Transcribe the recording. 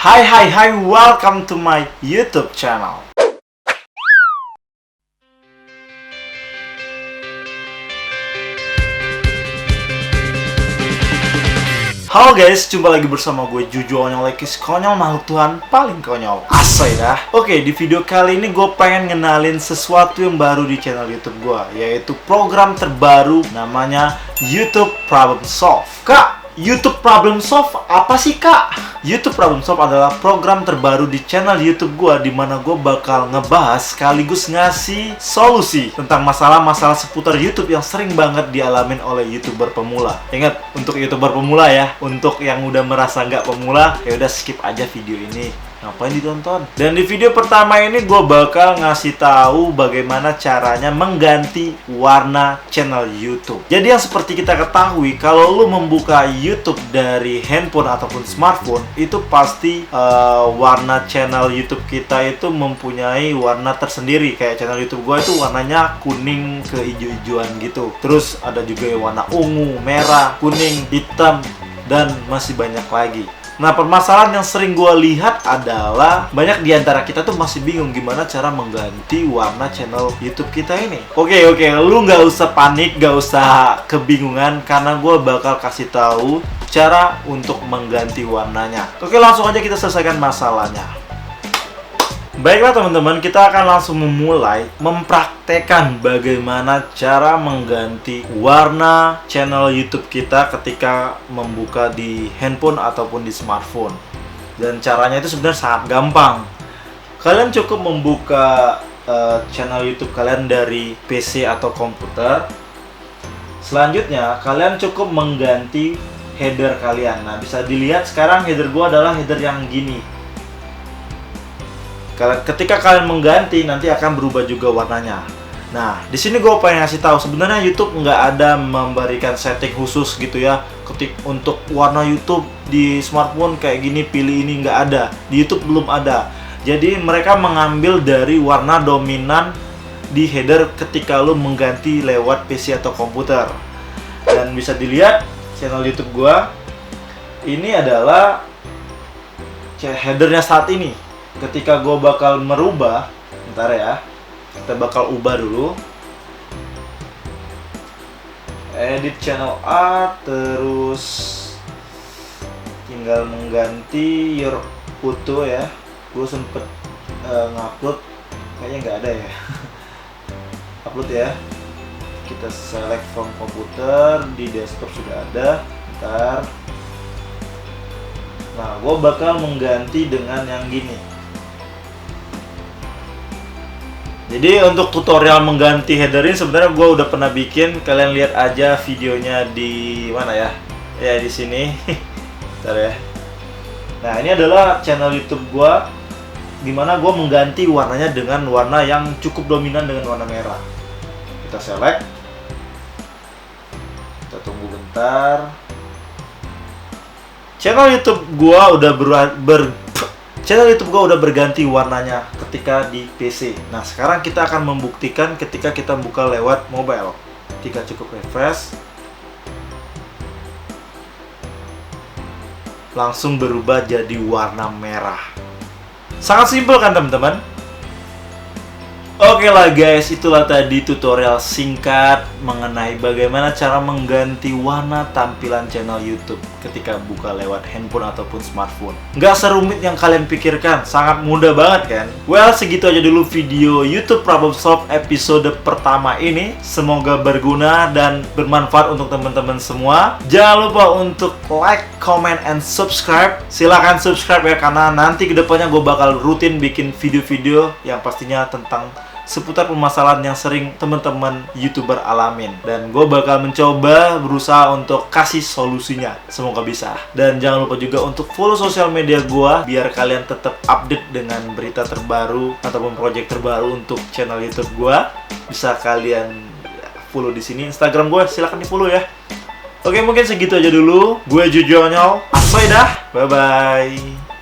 Hai, welcome to my YouTube channel. Halo guys, jumpa lagi bersama gue Juju Onyolekis, konyol makhluk Tuhan paling konyol. Asai dah. Oke, di video kali ini gue pengen ngenalin sesuatu yang baru di channel YouTube gue, yaitu program terbaru namanya YouTube Problem Solve. Kak, YouTube Problem Solve apa sih kak? YouTube Problem Solve adalah program terbaru di channel YouTube gue, di mana gue bakal ngebahas sekaligus ngasih solusi tentang masalah-masalah seputar YouTube yang sering banget dialamin oleh YouTuber pemula. Ingat, untuk YouTuber pemula ya. Untuk yang udah merasa nggak pemula, ya udah skip aja video ini. Ngapain ditonton? Dan di video pertama ini gue bakal ngasih tahu bagaimana caranya mengganti warna channel YouTube. Jadi yang seperti kita ketahui, kalau lu membuka YouTube dari handphone ataupun smartphone, itu pasti warna channel YouTube kita itu mempunyai warna tersendiri. Kayak channel YouTube gue itu warnanya kuning ke hijau-hijauan gitu. Terus ada juga yang warna ungu, merah, kuning, hitam, dan masih banyak lagi. Nah, permasalahan yang sering gue lihat adalah banyak di antara kita tuh masih bingung gimana cara mengganti warna channel YouTube kita ini. Oke, lu nggak usah panik, nggak usah kebingungan, karena gue bakal kasih tahu cara untuk mengganti warnanya. Oke, langsung aja kita selesaikan masalahnya. Baiklah teman-teman, kita akan langsung memulai mempraktekkan bagaimana cara mengganti warna channel YouTube kita ketika membuka di handphone ataupun di smartphone. Dan caranya itu sebenarnya sangat gampang. Kalian cukup membuka channel YouTube kalian dari PC atau komputer. Selanjutnya, kalian cukup mengganti header kalian. Nah, bisa dilihat sekarang header gua adalah header yang gini. Ketika kalian mengganti, nanti akan berubah juga warnanya. Nah, di sini gue pengen ngasih tahu, sebenarnya YouTube nggak ada memberikan setting khusus gitu ya. Untuk warna YouTube di smartphone kayak gini, pilih ini, nggak ada. Di YouTube belum ada. Jadi mereka mengambil dari warna dominan di header ketika lo mengganti lewat PC atau komputer. Dan bisa dilihat channel YouTube gue ini adalah headernya saat ini. Ketika gue bakal merubah, bentar ya, kita bakal ubah dulu. Edit channel art, terus tinggal mengganti your foto ya. Gue sempet ngupload, kayaknya nggak ada ya. Upload ya. Kita select from komputer, di desktop sudah ada. Bentar. Nah, gue bakal mengganti dengan yang gini. Jadi untuk tutorial mengganti header ini sebenarnya gue udah pernah bikin. Kalian lihat aja videonya di mana ya? Ya di sini. Bentar ya. Nah, ini adalah channel YouTube gue, dimana gue mengganti warnanya dengan warna yang cukup dominan dengan warna merah. Kita select. Kita tunggu bentar. Channel YouTube gue udah berganti warnanya ketika di PC. Nah, sekarang kita akan membuktikan ketika kita buka lewat mobile. Ketika cukup refresh, langsung berubah jadi warna merah. Sangat simpel kan teman-teman? Oke lah guys, itulah tadi tutorial singkat mengenai bagaimana cara mengganti warna tampilan channel YouTube ketika buka lewat handphone ataupun smartphone. Nggak serumit yang kalian pikirkan, sangat mudah banget kan? Well, segitu aja dulu video YouTube Problem Solve episode pertama ini. Semoga berguna dan bermanfaat untuk teman-teman semua. Jangan lupa untuk like, comment, and subscribe. Silahkan subscribe ya, karena nanti kedepannya gue bakal rutin bikin video-video yang pastinya tentang seputar permasalahan yang sering teman-teman YouTuber alamin. Dan gue bakal mencoba berusaha untuk kasih solusinya. Semoga bisa. Dan jangan lupa juga untuk follow sosial media gue, biar kalian tetap update dengan berita terbaru ataupun project terbaru untuk channel YouTube gue. Bisa kalian follow di sini. Instagram gue silahkan di follow ya. Oke, mungkin segitu aja dulu. Gue Juju Onyol. Asai dah. Bye-bye.